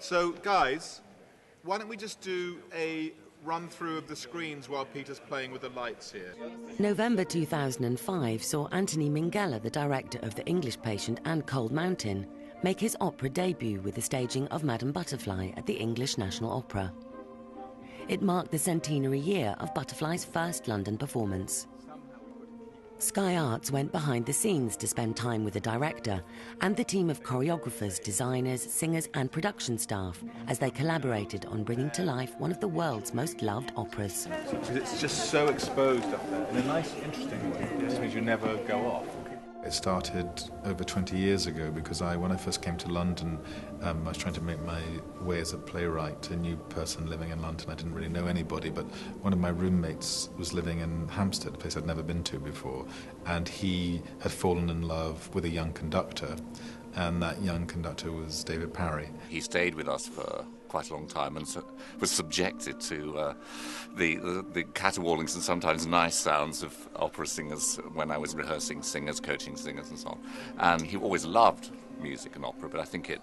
So, guys, why don't we just do a run-through of the screens while Peter's playing with the lights here? November 2005 saw Anthony Minghella, the director of The English Patient and Cold Mountain, make his opera debut with the staging of Madame Butterfly at the English National Opera. It marked the centenary year of Butterfly's first London performance. Sky Arts went behind the scenes to spend time with the director and the team of choreographers, designers, singers and production staff as they collaborated on bringing to life one of the world's most loved operas. It's just so exposed up there in a nice, interesting way. It just means you never go off. It started over 20 years ago because when I first came to London, I was trying to make my way as a playwright, a new person living in London. I didn't really know anybody, but one of my roommates was living in Hampstead, a place I'd never been to before, and he had fallen in love with a young conductor, and that young conductor was David Parry. He stayed with us for quite a long time and was subjected to the caterwaulings and sometimes nice sounds of opera singers when I was rehearsing singers, coaching singers and so on. And he always loved music and opera, but I think it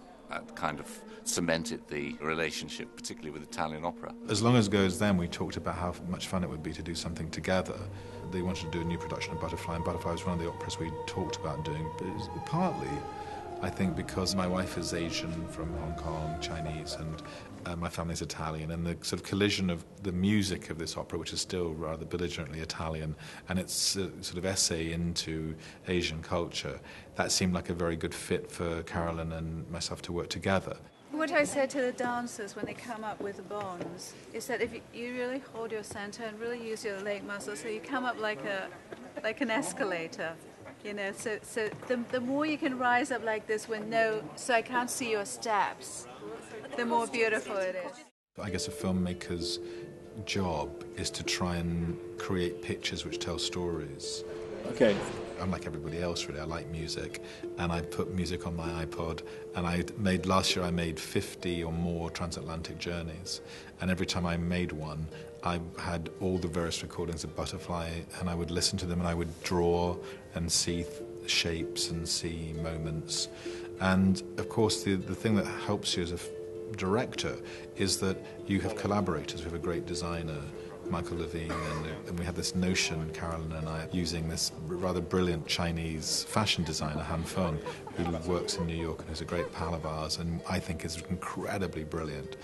kind of cemented the relationship, particularly with Italian opera. As long as goes then, we talked about how much fun it would be to do something together. They wanted to do a new production of Butterfly, and Butterfly was one of the operas we talked about doing, but it was partly I think because my wife is Asian from Hong Kong, Chinese, and my family's Italian, and the sort of collision of the music of this opera, which is still rather belligerently Italian, and its sort of essay into Asian culture, that seemed like a very good fit for Carolyn and myself to work together. What I said to the dancers when they come up with the bonds is that if you really hold your center and really use your leg muscles, so you come up like an escalator. You know, so the more you can rise up like this so I can't see your steps, the more beautiful it is. I guess a filmmaker's job is to try and create pictures which tell stories. Okay. I'm like everybody else, really. I like music, and I put music on my iPod, and last year I made 50 or more transatlantic journeys, and every time I made one, I had all the various recordings of Butterfly, and I would listen to them, and I would draw and see shapes and see moments. And of course, the thing that helps you as a director is that you have collaborators. We have a great designer, Michael Levine, and we have this notion, Carolyn and I, using this rather brilliant Chinese fashion designer, Han Feng, who works in New York and who's a great pal of ours, and I think is incredibly brilliant.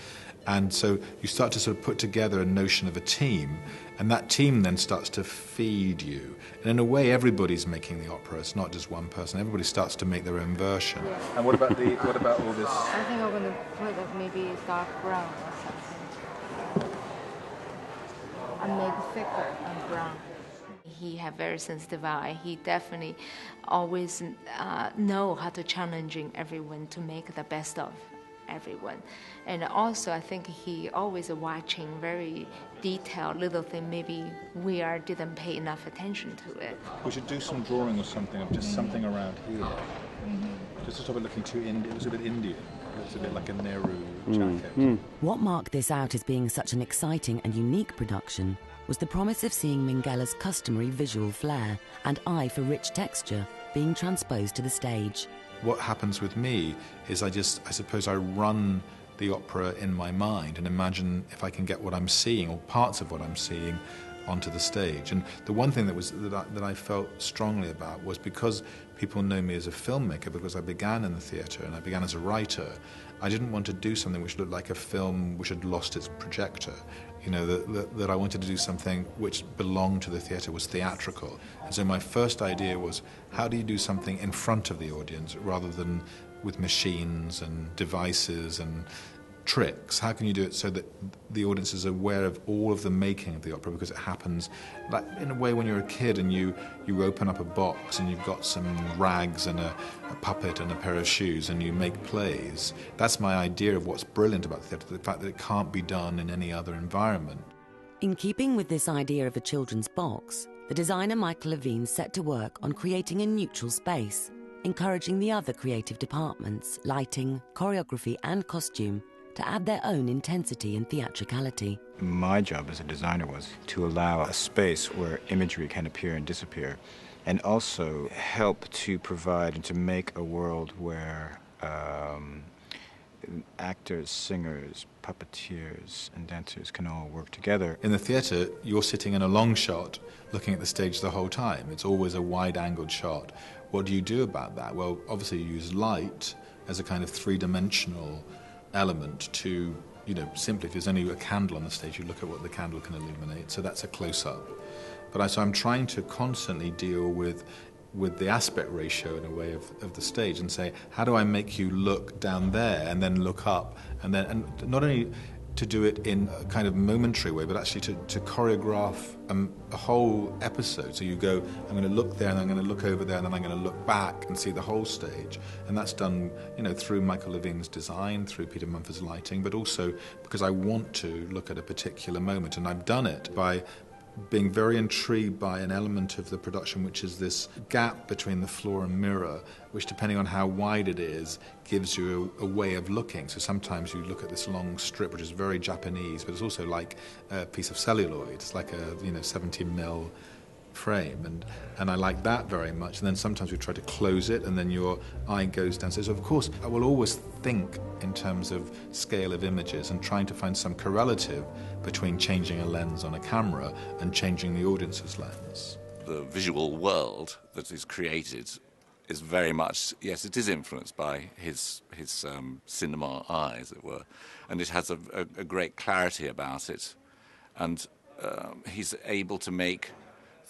And so you start to sort of put together a notion of a team, and that team then starts to feed you. And in a way, everybody's making the opera. It's not just one person. Everybody starts to make their own version. And what about all this? I think I'm going to put maybe dark brown or something. And make it thicker and brown. He has very sensitive eye. He definitely always know how to challenging everyone to make the best of everyone. And also I think he always watching very detailed little thing maybe didn't pay enough attention to it. We should do some drawing or something of just something around here. Just to stop it looking too Indian. It was a bit Indian. It was a bit like a Nehru jacket. What marked this out as being such an exciting and unique production was the promise of seeing Minghella's customary visual flair and eye for rich texture being transposed to the stage. What happens with me is I suppose I run the opera in my mind and imagine if I can get what I'm seeing or parts of what I'm seeing onto the stage. And the one thing that I felt strongly about was because people know me as a filmmaker, because I began in the theatre and I began as a writer, I didn't want to do something which looked like a film which had lost its projector. You know, that I wanted to do something which belonged to the theatre, was theatrical. And so my first idea was, how do you do something in front of the audience rather than with machines and devices and tricks? How can you do it so that the audience is aware of all of the making of the opera, because it happens like in a way when you're a kid and you open up a box and you've got some rags and a puppet and a pair of shoes and you make plays. That's my idea of what's brilliant about the theatre, the fact that it can't be done in any other environment. In keeping with this idea of a children's box, the designer Michael Levine set to work on creating a neutral space, encouraging the other creative departments, lighting, choreography and costume, to add their own intensity and theatricality. My job as a designer was to allow a space where imagery can appear and disappear, and also help to provide and to make a world where actors, singers, puppeteers, and dancers can all work together. In the theatre, you're sitting in a long shot looking at the stage the whole time. It's always a wide-angled shot. What do you do about that? Well, obviously you use light as a kind of three-dimensional element to, simply if there's only a candle on the stage, you look at what the candle can illuminate, so that's a close-up. So I'm trying to constantly deal with the aspect ratio in a way of the stage and say, how do I make you look down there and then look up, and not only to do it in a kind of momentary way, but actually to choreograph a whole episode. So you go, I'm going to look there, and I'm going to look over there, and then I'm going to look back and see the whole stage. And that's done, through Michael Levine's design, through Peter Mumford's lighting, but also because I want to look at a particular moment. And I've done it by being very intrigued by an element of the production, which is this gap between the floor and mirror, which, depending on how wide it is, gives you a way of looking. So sometimes you look at this long strip, which is very Japanese, but it's also like a piece of celluloid. It's like a 70 mm frame, and I like that very much. And then sometimes we try to close it, and then your eye goes down. So of course, I will always think in terms of scale of images and trying to find some correlative between changing a lens on a camera and changing the audience's lens. The visual world that is created is very much, yes, it is influenced by his cinema eye, as it were, and it has a great clarity about it, and he's able to make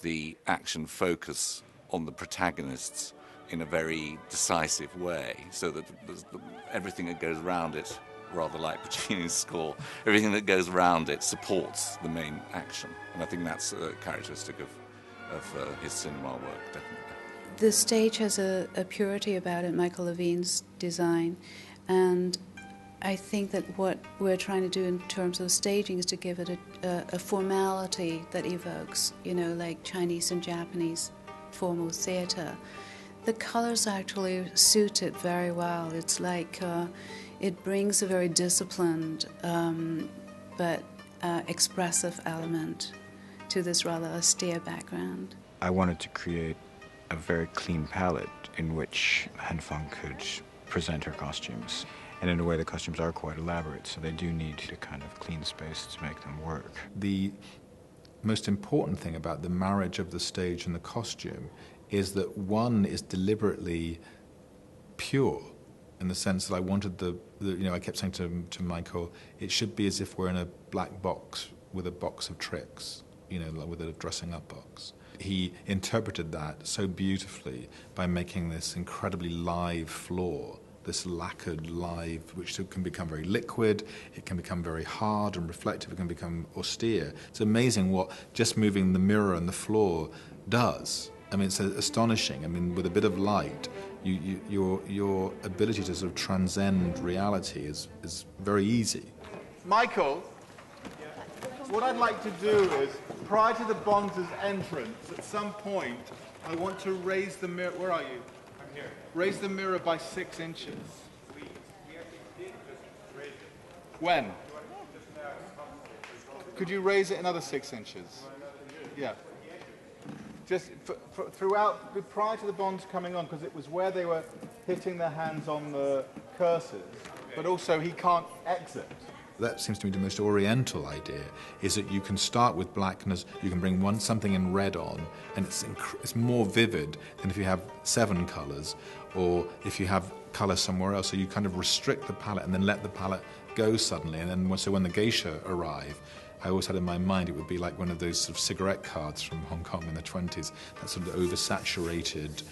the action focus on the protagonists in a very decisive way, so that everything that goes around it, rather like Puccini's score, everything that goes around it supports the main action. And I think that's a characteristic of his cinema work, definitely. The stage has a purity about it, Michael Levine's design, and I think that what we're trying to do in terms of staging is to give it a formality that evokes, like Chinese and Japanese formal theater. The colors actually suit it very well. It's like it brings a very disciplined but expressive element to this rather austere background. I wanted to create a very clean palette in which Han Feng could present her costumes. And in a way, the costumes are quite elaborate, so they do need a kind of clean space to make them work. The most important thing about the marriage of the stage and the costume is that one is deliberately pure, in the sense that I wanted I kept saying to Michael, it should be as if we're in a black box with a box of tricks, like with a dressing up box. He interpreted that so beautifully by making this incredibly live floor, this lacquered live, which can become very liquid, it can become very hard and reflective, it can become austere. It's amazing what just moving the mirror and the floor does. I mean, it's astonishing. I mean, with a bit of light, your ability to sort of transcend reality is very easy. Michael, what I'd like to do is, prior to the Bonds' entrance, at some point, I want to raise the mirror. Where are you? I'm here. Raise the mirror by 6 inches. We actually did just raise it. When? Could you raise it another 6 inches? Yeah. Just throughout, prior to the Bonds coming on, because it was where they were hitting their hands on the cursors, but also he can't exit. That seems to me the most oriental idea, is that you can start with blackness, you can bring something in red on, and it's more vivid than if you have 7 colours, or if you have colour somewhere else. So you kind of restrict the palette and then let the palette go suddenly. And then so when the geisha arrive, I always had in my mind it would be like one of those sort of cigarette cards from Hong Kong in the 20s, that sort of oversaturated,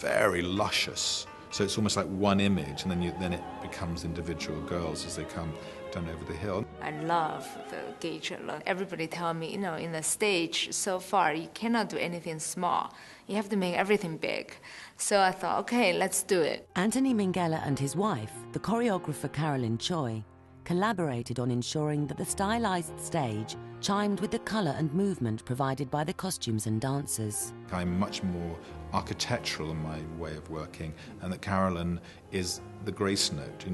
very luscious. So it's almost like one image, and then it becomes individual girls as they come down over the hill. I love the geisha look. Everybody tell me, in the stage so far, you cannot do anything small. You have to make everything big. So I thought, okay, let's do it. Anthony Minghella and his wife, the choreographer Carolyn Choi, collaborated on ensuring that the stylized stage chimed with the colour and movement provided by the costumes and dancers. I'm much more architectural in my way of working, and that Carolyn is the grace note,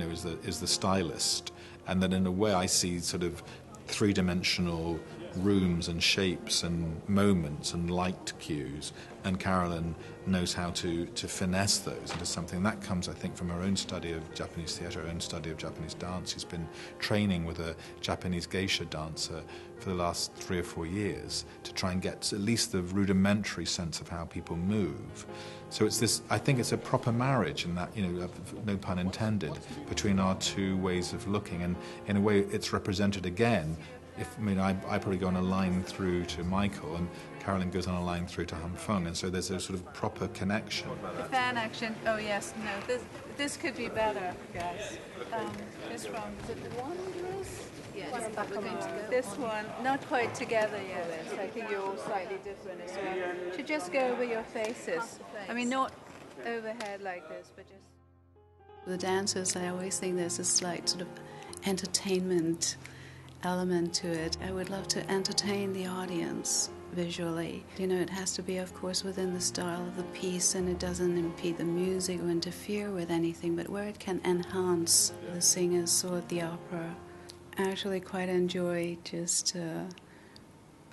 is the stylist, and that in a way I see sort of three-dimensional rooms and shapes and moments and light cues, and Carolyn knows how to finesse those into something. That comes, I think, from her own study of Japanese theatre, her own study of Japanese dance. She's been training with a Japanese geisha dancer for the last 3 or 4 years to try and get at least the rudimentary sense of how people move. So it's this, I think it's a proper marriage in that, no pun intended, between our two ways of looking, and in a way it's represented again. I probably go on a line through to Michael, and Carolyn goes on a line through to Hum Fung, and so there's a sort of proper connection. The fan action, oh yes, no, this could be better, guys. This one, is it the Wanderers? Yes, we're going to go. This one, not quite together yet. I think you're all slightly different as well. Should just go over your faces. I mean, not overhead like this, but just... The dancers, I always think there's a slight sort of entertainment element to it. I would love to entertain the audience visually. It has to be, of course, within the style of the piece, and it doesn't impede the music or interfere with anything, but where it can enhance the singers or the opera. I actually quite enjoy just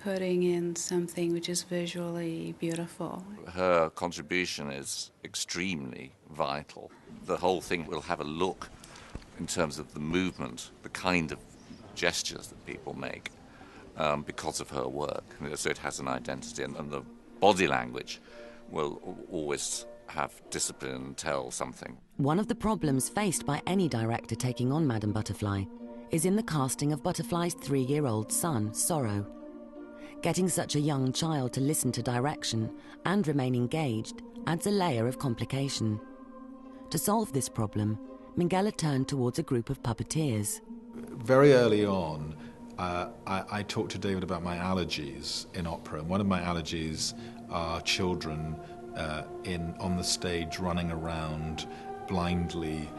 putting in something which is visually beautiful. Her contribution is extremely vital. The whole thing will have a look in terms of the movement, the kind of gestures that people make because of her work. So it has an identity, and the body language will always have discipline and tell something. One of the problems faced by any director taking on Madame Butterfly is in the casting of Butterfly's 3-year-old son, Sorrow. Getting such a young child to listen to direction and remain engaged adds a layer of complication. To solve this problem, Minghella turned towards a group of puppeteers. Very early on, I talked to David about my allergies in opera, and one of my allergies are children on the stage running around blindly,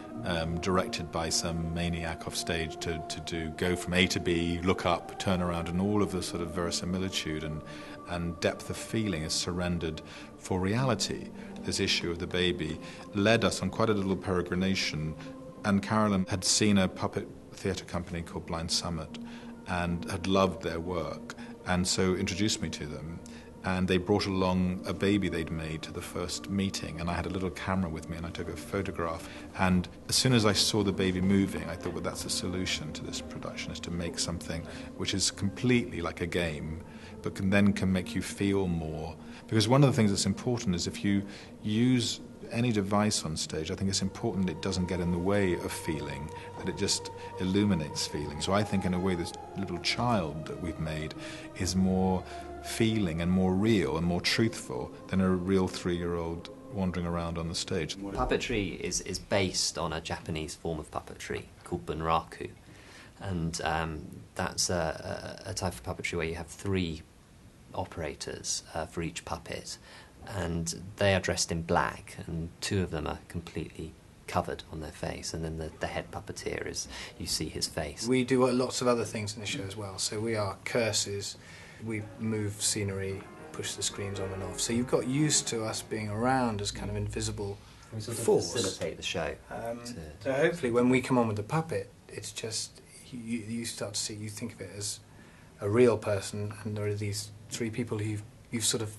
directed by some maniac off stage to go from A to B, look up, turn around, and all of the sort of verisimilitude and depth of feeling is surrendered for reality. This issue of the baby led us on quite a little peregrination, and Carolyn had seen a puppet theatre company called Blind Summit and had loved their work, and so introduced me to them. And they brought along a baby they'd made to the first meeting, and I had a little camera with me, and I took a photograph. And as soon as I saw the baby moving, I thought, well, that's the solution to this production, is to make something which is completely like a game, but can make you feel more. Because one of the things that's important is if you use any device on stage, I think it's important it doesn't get in the way of feeling, that it just illuminates feeling. So I think in a way this little child that we've made is more feeling and more real and more truthful than a real 3-year-old wandering around on the stage. Puppetry is based on a Japanese form of puppetry called bunraku, and that's a type of puppetry where you have 3 operators for each puppet, and they are dressed in black, and 2 of them are completely covered on their face, and then the head puppeteer is, you see his face. We do lots of other things in the show as well, so we are curses, we move scenery, push the screens on and off, so you've got used to us being around as kind of invisible force. Facilitate the show. So hopefully when we come on with the puppet, it's just, you start to see, you think of it as a real person, and there are these 3 people who you've sort of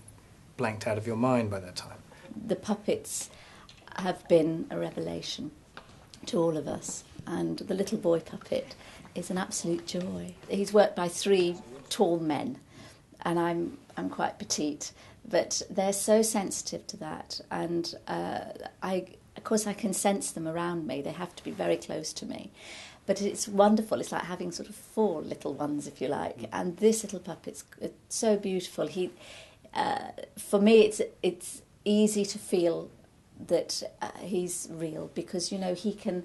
blanked out of your mind by that time. The puppets have been a revelation to all of us, and the little boy puppet is an absolute joy. He's worked by 3 tall men, and I'm quite petite, but they're so sensitive to that, and of course I can sense them around me. They have to be very close to me, but it's wonderful. It's like having sort of 4 little ones, if you like, and this little puppet's so beautiful. For me, it's easy to feel that he's real, because he can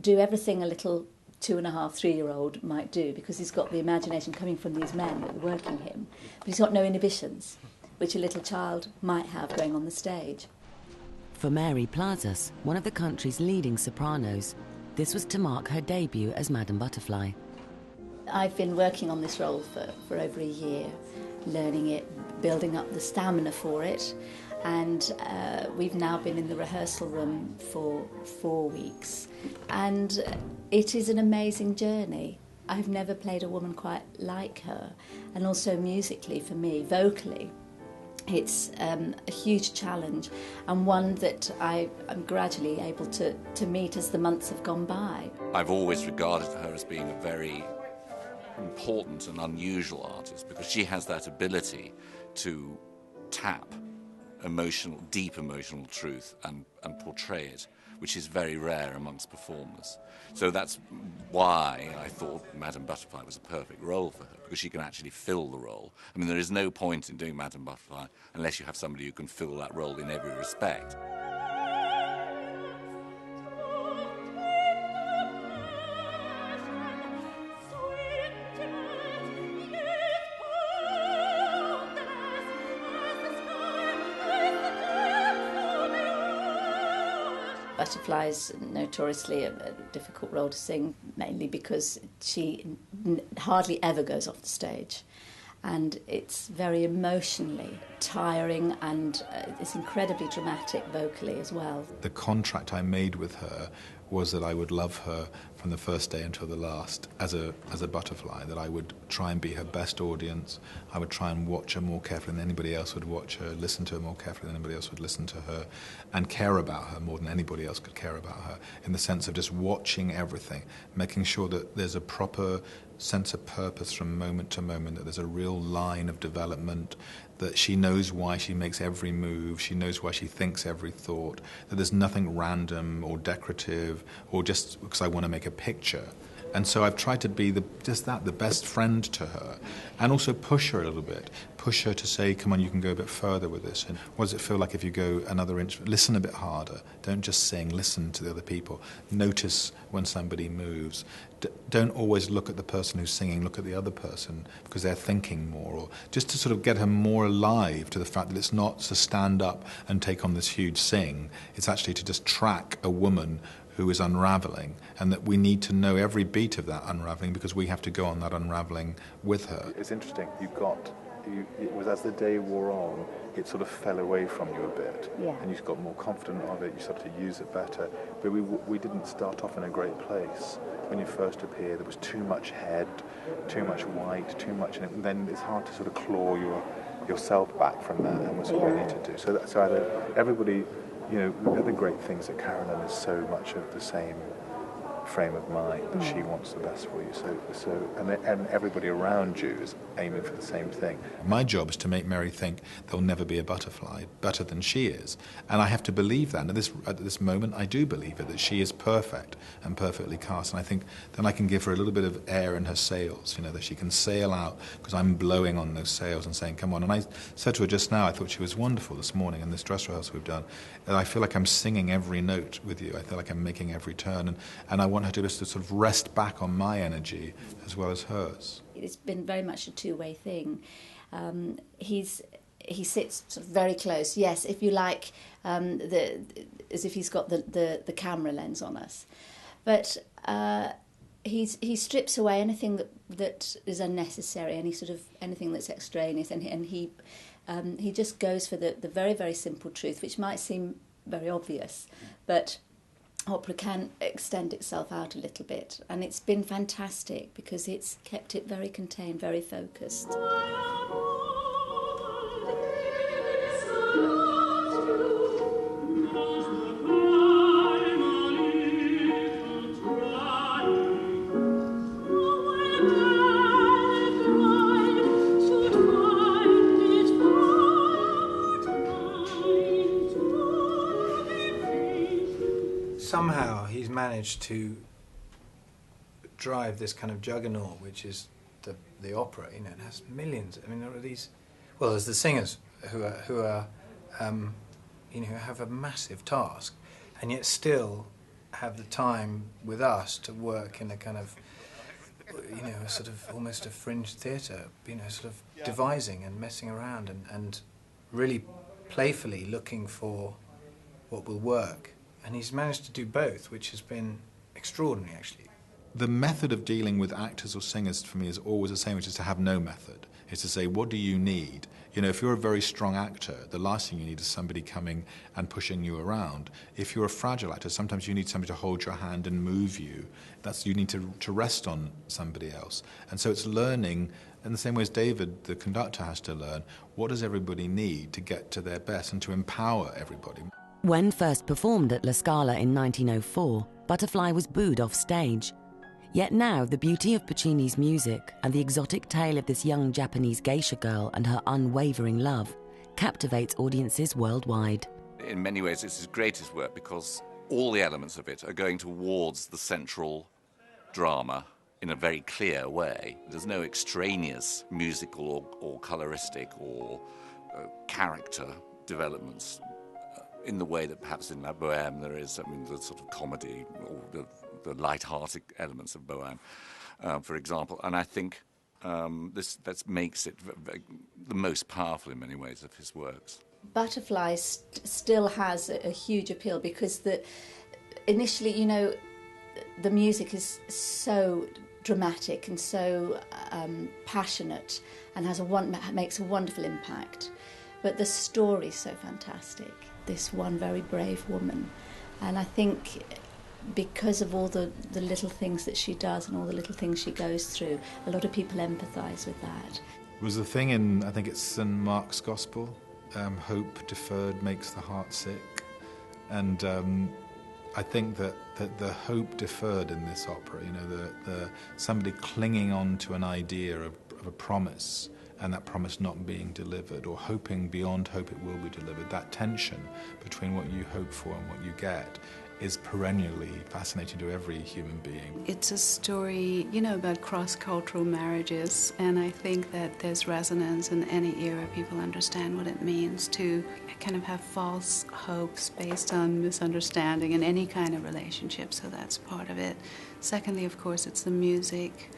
do everything a little 2.5, 3-year-old might do, because he's got the imagination coming from these men that are working him, but he's got no inhibitions, which a little child might have going on the stage. For Mary Plazas, one of the country's leading sopranos, this was to mark her debut as Madame Butterfly. I've been working on this role for over a year, learning it, building up the stamina for it, and we've now been in the rehearsal room for 4 weeks, and it is an amazing journey. I've never played a woman quite like her. And also musically for me, vocally, it's a huge challenge and one that I'm gradually able to meet as the months have gone by. I've always regarded her as being a very important and unusual artist because she has that ability to tap deep emotional truth and portray it, which is very rare amongst performers. So that's why I thought Madame Butterfly was a perfect role for her, because she can actually fill the role. I mean, there is no point in doing Madame Butterfly unless you have somebody who can fill that role in every respect. Butterfly is notoriously a difficult role to sing, mainly because she hardly ever goes off the stage. And it's very emotionally tiring and it's incredibly dramatic vocally as well. The contract I made with her was that I would love her from the first day until the last as a butterfly, that I would try and be her best audience. I would try and watch her more carefully than anybody else would watch her, listen to her more carefully than anybody else would listen to her, and care about her more than anybody else could care about her, in the sense of just watching everything, making sure that there's a proper sense of purpose from moment to moment, that there's a real line of development, that she knows why she makes every move, she knows why she thinks every thought, that there's nothing random or decorative or just because I want to make a picture. And so I've tried to be the best friend to her, and also push her a little bit, push her to say, come on, you can go a bit further with this. And what does it feel like if you go another inch? Listen a bit harder. Don't just sing, listen to the other people. Notice when somebody moves. Don't always look at the person who's singing, look at the other person because they're thinking more, or just to sort of get her more alive to the fact that it's not to stand up and take on this huge sing, it's actually to just track a woman who is unraveling, and that we need to know every beat of that unraveling because we have to go on that unraveling with her. It's interesting, it was as the day wore on, it sort of fell away from you a bit, and you got more confident of it, you started to use it better, but we didn't start off in a great place. When you first appeared, there was too much head, too much white, too much, and then it's hard to sort of claw yourself back from that, and that's what we need to do. So everybody, the other great things that Carolyn is so much of the same frame of mind, that she wants the best for you. And everybody around you is aiming for the same thing. My job is to make Mary think there'll never be a butterfly better than she is, and I have to believe that. And at this moment, I do believe it, that she is perfect and perfectly cast. And I think then I can give her a little bit of air in her sails, that she can sail out because I'm blowing on those sails and saying, "Come on." And I said to her just now, I thought she was wonderful this morning in this dress rehearsal we've done. And I feel like I'm singing every note with you. I feel like I'm making every turn, and I want her to just to sort of rest back on my energy as well as hers. It's been very much a two-way thing. He sits sort of very close, yes, if you like, as if he's got the camera lens on us. But he strips away anything that is unnecessary, anything that's extraneous, and he just goes for the very, very simple truth, which might seem very obvious, but opera can extend itself out a little bit, and it's been fantastic because it's kept it very contained, very focused. Somehow he's managed to drive this kind of juggernaut, which is the opera. It has millions. I mean, there are these. Well, there's the singers who have a massive task, and yet still have the time with us to work in a kind of, a sort of almost a fringe theatre. Sort of devising and messing around and really playfully looking for what will work. And he's managed to do both, which has been extraordinary, actually. the method of dealing with actors or singers for me is always the same, which is to have no method. It's to say, what do you need? You know, if you're a very strong actor, the last thing you need is somebody coming and pushing you around. If you're a fragile actor, sometimes you need somebody to hold your hand and move you. You need to rest on somebody else. And so it's learning, in the same way as David, the conductor, has to learn, what does everybody need to get to their best and to empower everybody. When first performed at La Scala in 1904, Butterfly was booed off stage. Yet now, the beauty of Puccini's music and the exotic tale of this young Japanese geisha girl and her unwavering love captivates audiences worldwide. In many ways, it's his greatest work because all the elements of it are going towards the central drama in a very clear way. There's no extraneous musical or coloristic or character developments in the way that perhaps in La Bohème there is, I mean, the sort of comedy or the light-hearted elements of Bohème, for example. And I think that makes it the most powerful in many ways of his works. Butterfly still has a huge appeal because initially, you know, the music is so dramatic and so passionate and makes a wonderful impact. But the story's so fantastic. This one very brave woman. And I think because of all the little things that she does and all the little things she goes through, a lot of people empathise with that. It was the thing in, I think it's St. Mark's Gospel, hope deferred makes the heart sick. And I think that the hope deferred in this opera, you know, the somebody clinging on to an idea of a promise, and that promise not being delivered, or hoping beyond hope it will be delivered, that tension between what you hope for and what you get is perennially fascinating to every human being. It's a story, you know, about cross-cultural marriages, and I think that there's resonance in any era. People understand what it means to kind of have false hopes based on misunderstanding in any kind of relationship, so that's part of it. Secondly, of course, it's the music.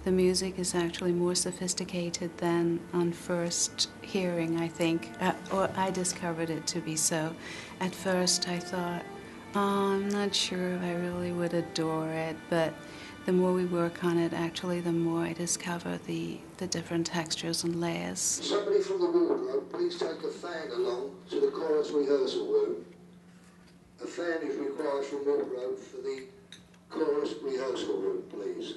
The music is actually more sophisticated than on first hearing, I think, or I discovered it to be so. At first I thought, I'm not sure if I really would adore it, but the more we work on it, actually, the more I discover the different textures and layers. Somebody from the wardrobe, please take a fan along to the chorus rehearsal room. A fan is required from wardrobe for the chorus rehearsal room, please.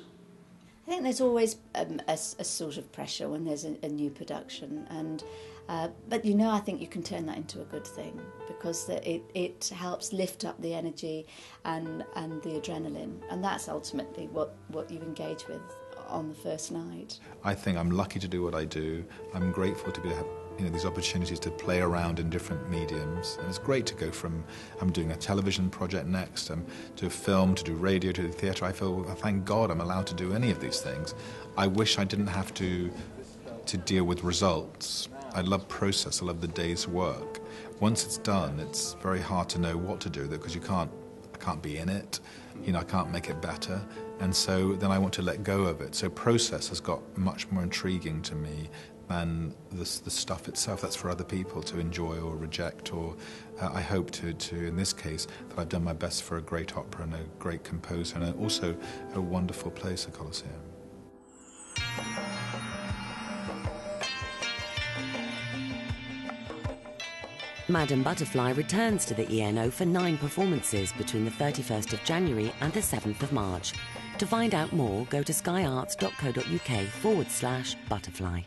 I think there's always a sort of pressure when there's a new production, and but you know, I think you can turn that into a good thing because it helps lift up the energy and the adrenaline, and that's ultimately what you engage with on the first night. I think I'm lucky to do what I do. I'm grateful to have these opportunities to play around in different mediums. And it's great to go from, I'm doing a television project next, to film, to do radio, to do theatre. I feel, well, thank God I'm allowed to do any of these things. I wish I didn't have to deal with results. I love process, I love the day's work. Once it's done, it's very hard to know what to do because I can't be in it, I can't make it better. And so then I want to let go of it. So process has got much more intriguing to me than the stuff itself. That's for other people to enjoy or reject, or I hope to, in this case, that I've done my best for a great opera and a great composer and also a wonderful place, the Colosseum. Madame Butterfly returns to the ENO for 9 performances between the 31st of January and the 7th of March. To find out more, go to skyarts.co.uk/butterfly.